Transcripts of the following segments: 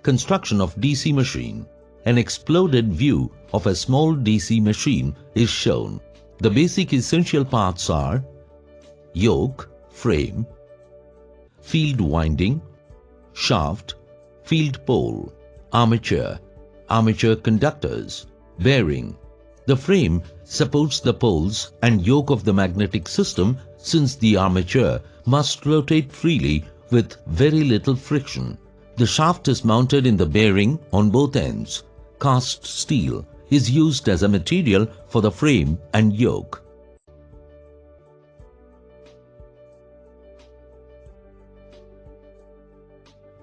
Construction of DC machine. An exploded view of a small DC machine is shown. The basic essential parts are yoke, frame, field winding, shaft, field pole, armature, armature conductors, bearing. The frame supports the poles and yoke of the magnetic system since the armature must rotate freely with very little friction. The shaft is mounted in the bearing on both ends. Cast steel is used as a material for the frame and yoke.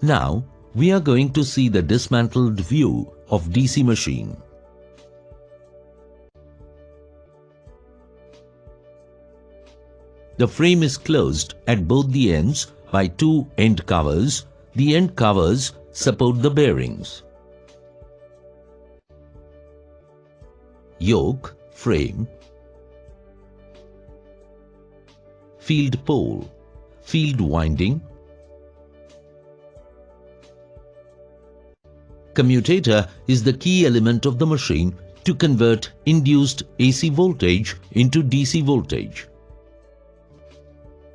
Now, we are going to see the dismantled view of DC machine. The frame is closed at both the ends by two end covers. The end covers support the bearings. Yoke, frame, field pole, field winding, commutator is the key element of the machine to convert induced AC voltage into DC voltage.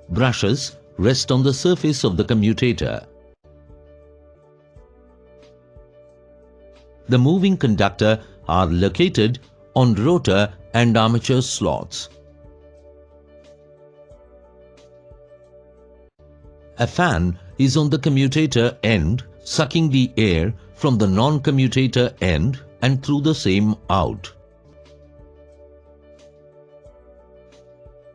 Brushes rest on the surface of the commutator. The moving conductor are located on rotor and armature slots. A fan is on the commutator end, sucking the air from the non-commutator end and through the same out.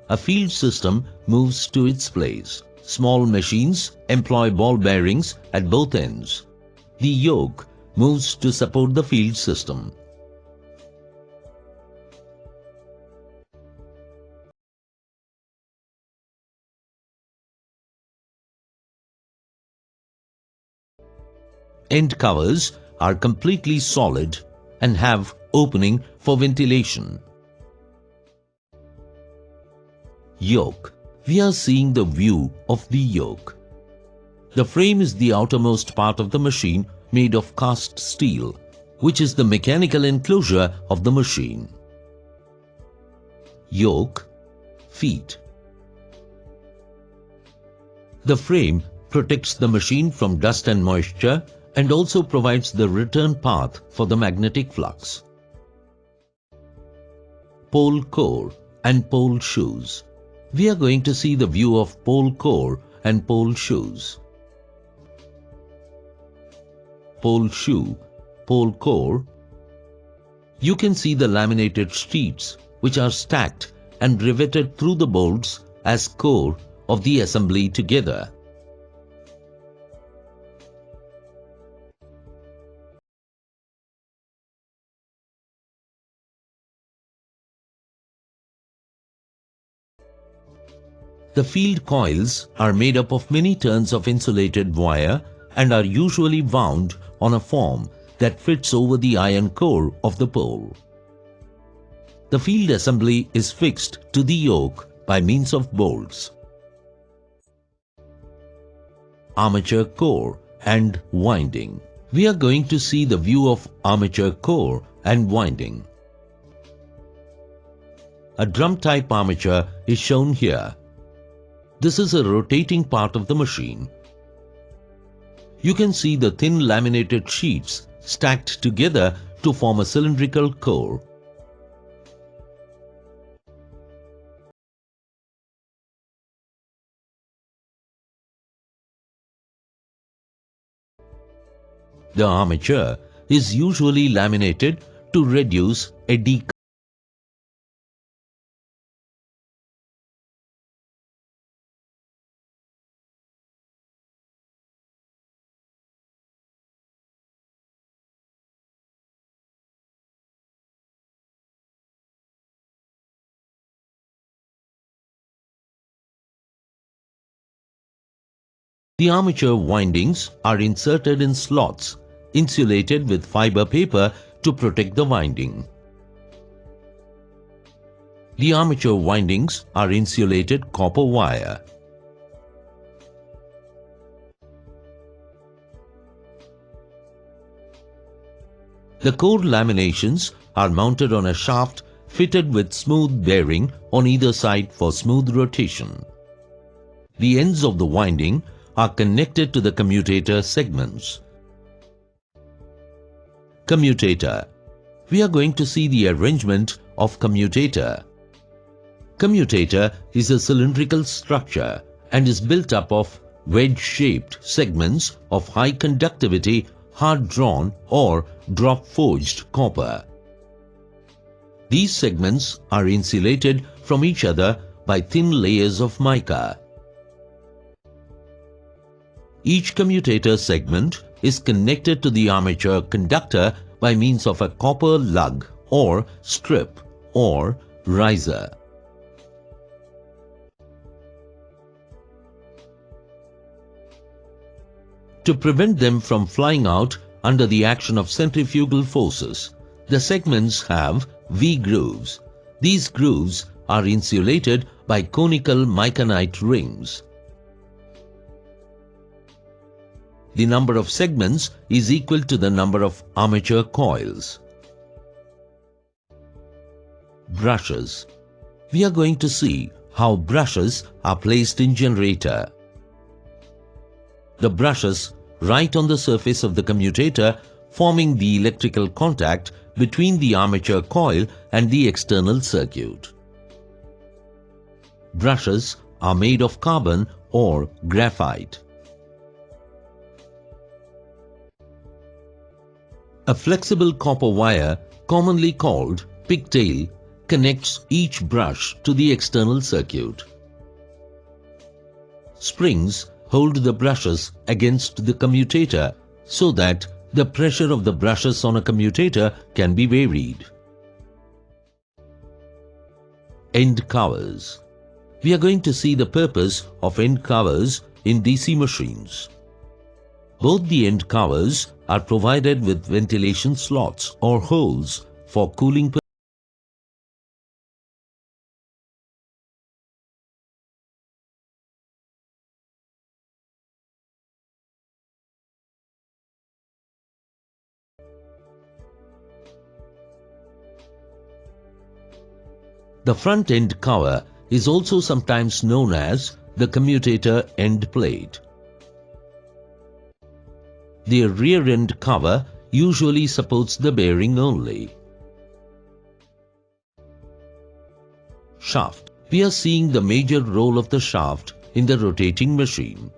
A field system moves to its place. Small machines employ ball bearings at both ends. The yoke moves to support the field system. End covers are completely solid and have opening for ventilation. Yoke. We are seeing the view of the yoke. The frame is the outermost part of the machine made of cast steel, which is the mechanical enclosure of the machine. Yoke, feet. The frame protects the machine from dust and moisture and also provides the return path for the magnetic flux. Pole core and pole shoes. We are going to see the view of pole core and pole shoes. Pole shoe, pole core. You can see the laminated sheets which are stacked and riveted through the bolts as core of the assembly together. The field coils are made up of many turns of insulated wire and are usually wound on a form that fits over the iron core of the pole. The field assembly is fixed to the yoke by means of bolts. Armature core and winding. We are going to see the view of armature core and winding. A drum-type armature is shown here. This is a rotating part of the machine. You can see the thin laminated sheets stacked together to form a cylindrical core. The armature is usually laminated to reduce eddy. The armature windings are inserted in slots, insulated with fiber paper to protect the winding. The armature windings are insulated copper wire. The core laminations are mounted on a shaft fitted with smooth bearing on either side for smooth rotation. The ends of the winding are connected to the commutator segments. Commutator. We are going to see the arrangement of commutator. Commutator is a cylindrical structure and is built up of wedge-shaped segments of high conductivity, hard-drawn or drop-forged copper. These segments are insulated from each other by thin layers of mica. Each commutator segment is connected to the armature conductor by means of a copper lug or strip or riser. To prevent them from flying out under the action of centrifugal forces, the segments have V-grooves. These grooves are insulated by conical micanite rings. The number of segments is equal to the number of armature coils. Brushes. We are going to see how brushes are placed in generator. The brushes right on the surface of the commutator, forming the electrical contact between the armature coil and the external circuit. Brushes are made of carbon or graphite. A flexible copper wire, commonly called pigtail, connects each brush to the external circuit. Springs hold the brushes against the commutator so that the pressure of the brushes on a commutator can be varied. End covers. We are going to see the purpose of end covers in DC machines. Both the end covers are provided with ventilation slots or holes for cooling purposes. The front end cover is also sometimes known as the commutator end plate. The rear end cover usually supports the bearing only. Shaft. We are seeing the major role of the shaft in the rotating machine.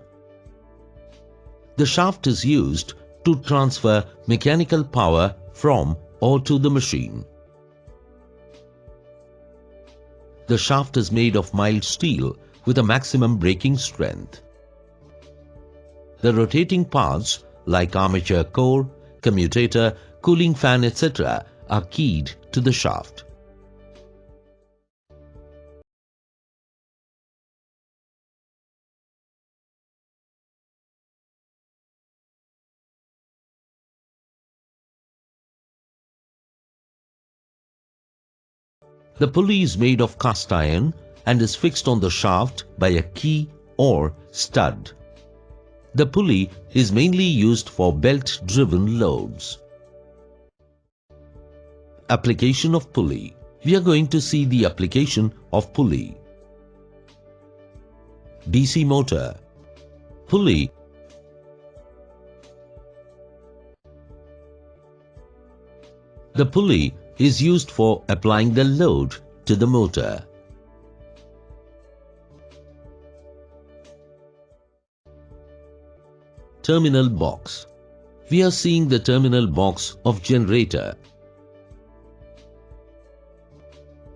The shaft is used to transfer mechanical power from or to the machine. The shaft is made of mild steel with a maximum braking strength. The rotating parts like armature core, commutator, cooling fan, etc. are keyed to the shaft. The pulley is made of cast iron and is fixed on the shaft by a key or stud. The pulley is mainly used for belt-driven loads. Application of pulley. We are going to see the application of pulley. DC motor. Pulley. The pulley is used for applying the load to the motor. Terminal box. We are seeing the terminal box of generator.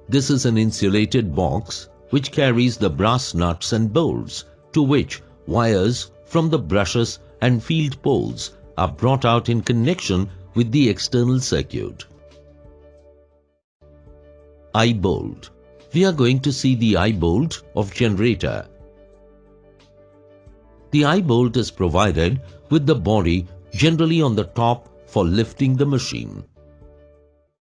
This is an insulated box which carries the brass nuts and bolts to which wires from the brushes and field poles are brought out in connection with the external circuit. Eye bolt. We are going to see the eye bolt of generator. The eye bolt is provided with the body generally on the top for lifting the machine.